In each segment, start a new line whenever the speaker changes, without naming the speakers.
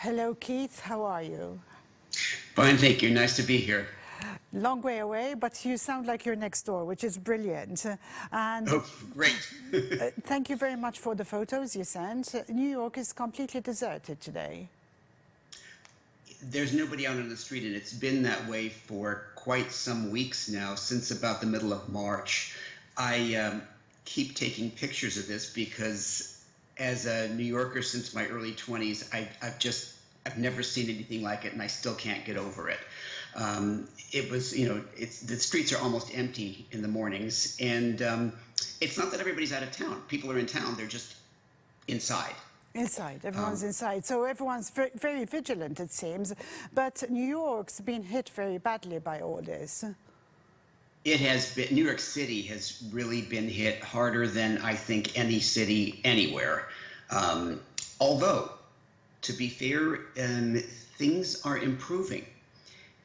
Hello, Keith. How are you?
Fine, thank you. Nice to be here.
Long way away, but you sound like you're next door, which is brilliant. And
Oh, great.
thank you very much for the photos you sent. New York is completely deserted today.
There's nobody out on the street, and it's been that way for quite some weeks now, since about the middle of March. I keep taking pictures of this because, as a New Yorker since my early 20s, I've never seen anything like it, and I still can't get over it. It was, the streets are almost empty in the mornings, and it's not that everybody's out of town. People are in town; they're just inside.
Inside, everyone's
Um,
inside. So everyone's very vigilant, it seems. But New York's been hit very badly by all this.
It has been, New York City has really been hit harder than I think any city anywhere. Although, to be fair, things are improving.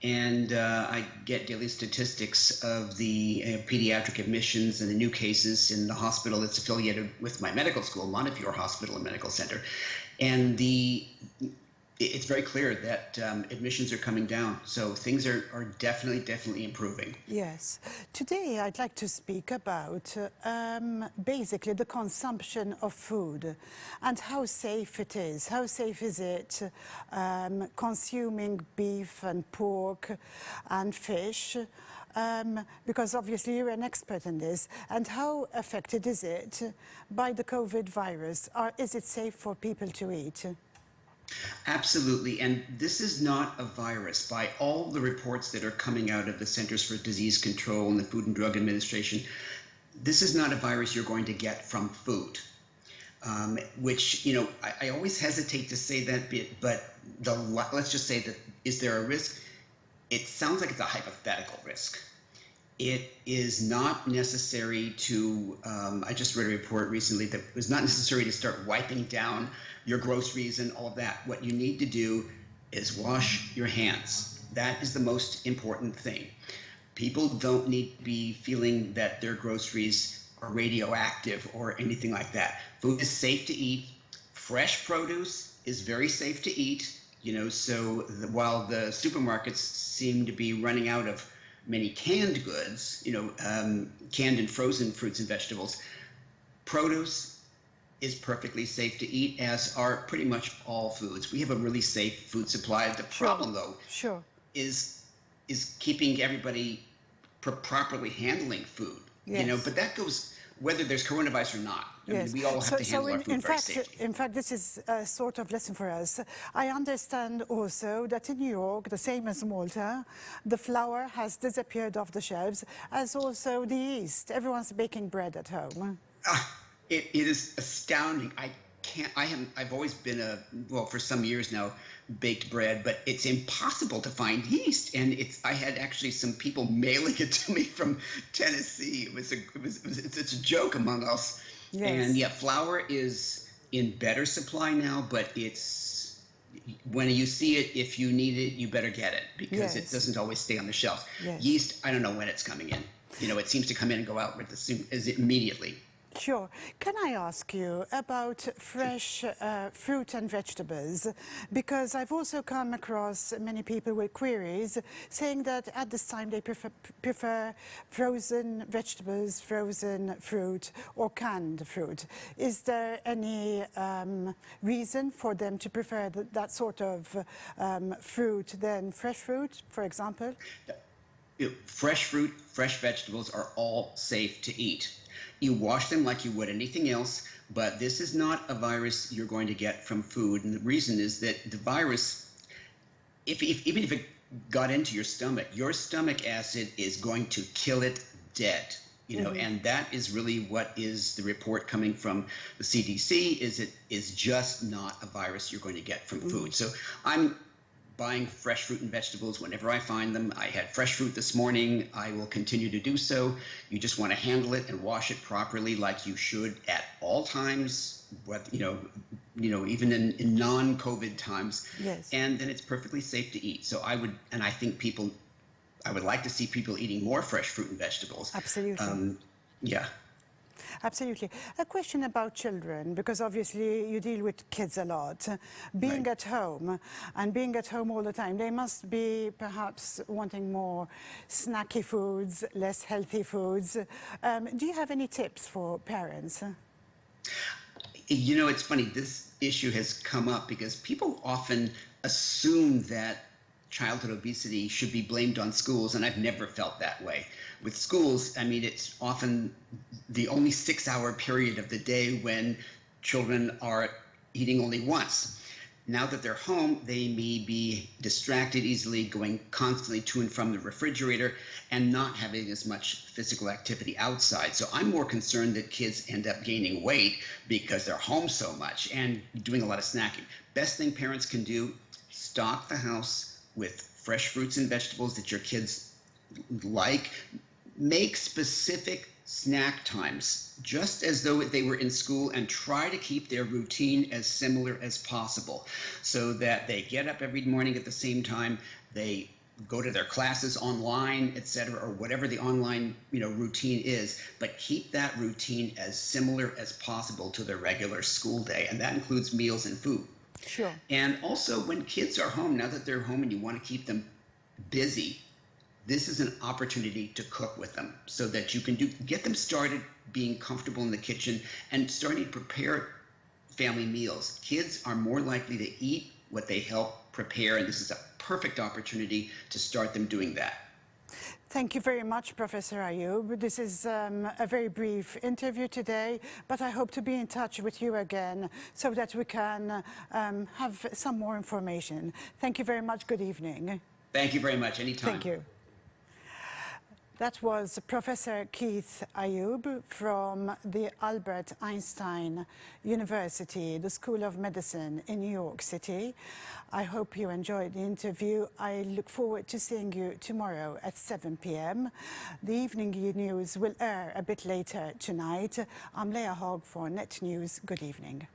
And I get daily statistics of the pediatric admissions and the new cases in the hospital that's affiliated with my medical school, Montefiore Hospital and Medical Center. And it's very clear that admissions are coming down. So things are definitely improving.
Yes. Today I'd like to speak about basically the consumption of food and how safe it is. How safe is it consuming beef and pork and fish? Because obviously you're an expert in this. And how affected is it by the COVID virus? Is it safe for people to eat?
Absolutely. And this is not a virus. By all the reports that are coming out of the Centers for Disease Control and the Food and Drug Administration, this is not a virus you're going to get from food. Which, I always hesitate to say that bit, but let's just say that, is there a risk? It sounds like it's a hypothetical risk. It is not necessary to, I just read a report recently that it was not necessary to start wiping down your groceries and all of that. What you need to do is wash your hands. That is the most important thing. People don't need to be feeling that their groceries are radioactive or anything like that. Food is safe to eat. Fresh produce is very safe to eat. While the supermarkets seem to be running out of many canned goods, canned and frozen fruits and vegetables, produce is perfectly safe to eat, as are pretty much all foods. We have a really safe food supply. The problem, though, is keeping everybody properly handling food.
Yes.
But that goes whether there's coronavirus or not. I mean, we all have to handle our food very safely.
In fact, this is a sort of lesson for us. I understand also that in New York, the same as Malta, the flour has disappeared off the shelves, as also the yeast. Everyone's baking bread at home.
It is astounding. I've always been for some years now, baked bread, but it's impossible to find yeast. And I had actually some people mailing it to me from Tennessee. It's a joke among us.
Yes.
And yeah, flour is in better supply now, but when you see it, if you need it, you better get it, because it doesn't always stay on the shelves.
Yes.
Yeast, I don't know when it's coming in. It seems to come in and go out immediately.
Sure. Can I ask you about fresh fruit and vegetables? Because I've also come across many people with queries saying that at this time they prefer frozen vegetables, frozen fruit, or canned fruit. Is there any reason for them to prefer that sort of fruit than fresh fruit, for example?
Fresh fruit, fresh vegetables are all safe to eat. You wash them like you would anything else, but this is not a virus you're going to get from food. And the reason is that the virus, even if it got into your stomach acid is going to kill it dead. And that is really what is the report coming from the CDC, is it is just not a virus you're going to get from food. So I'm buying fresh fruit and vegetables whenever I find them. I had fresh fruit this morning. I will continue to do so. You just want to handle it and wash it properly, like you should at all times, even in non-COVID times.
Yes.
And then it's perfectly safe to eat. So I would like to see people eating more fresh fruit and vegetables.
Absolutely.
Yeah.
Absolutely. A question about children, because obviously you deal with kids a lot. Being
Right.
at home and being at home all the time, they must be perhaps wanting more snacky foods, less healthy foods. Do you have any tips for parents?
You know, it's funny, this issue has come up because people often assume that childhood obesity should be blamed on schools, and I've never felt that way. With schools, I mean, it's often the only 6 hour period of the day when children are eating only once. Now that they're home, they may be distracted easily, going constantly to and from the refrigerator and not having as much physical activity outside. So I'm more concerned that kids end up gaining weight because they're home so much and doing a lot of snacking. Best thing parents can do, stock the house with fresh fruits and vegetables that your kids like. Make specific snack times, just as though they were in school, and try to keep their routine as similar as possible so that they get up every morning at the same time, they go to their classes online, etc., or whatever the online routine is, but keep that routine as similar as possible to their regular school day, and that includes meals and food.
Sure.
And also, when kids are home, now that they're home and you want to keep them busy, this is an opportunity to cook with them so that you can get them started being comfortable in the kitchen and starting to prepare family meals. Kids are more likely to eat what they help prepare, and this is a perfect opportunity to start them doing that.
Thank you very much, Professor Ayoob. This is a very brief interview today, but I hope to be in touch with you again so that we can have some more information. Thank you very much. Good evening.
Thank you very much. Anytime.
Thank you. That was Professor Keith Ayoob from the Albert Einstein University, the School of Medicine in New York City. I hope you enjoyed the interview. I look forward to seeing you tomorrow at 7 p.m. The evening news will air a bit later tonight. I'm Hogg for Net News. Good evening.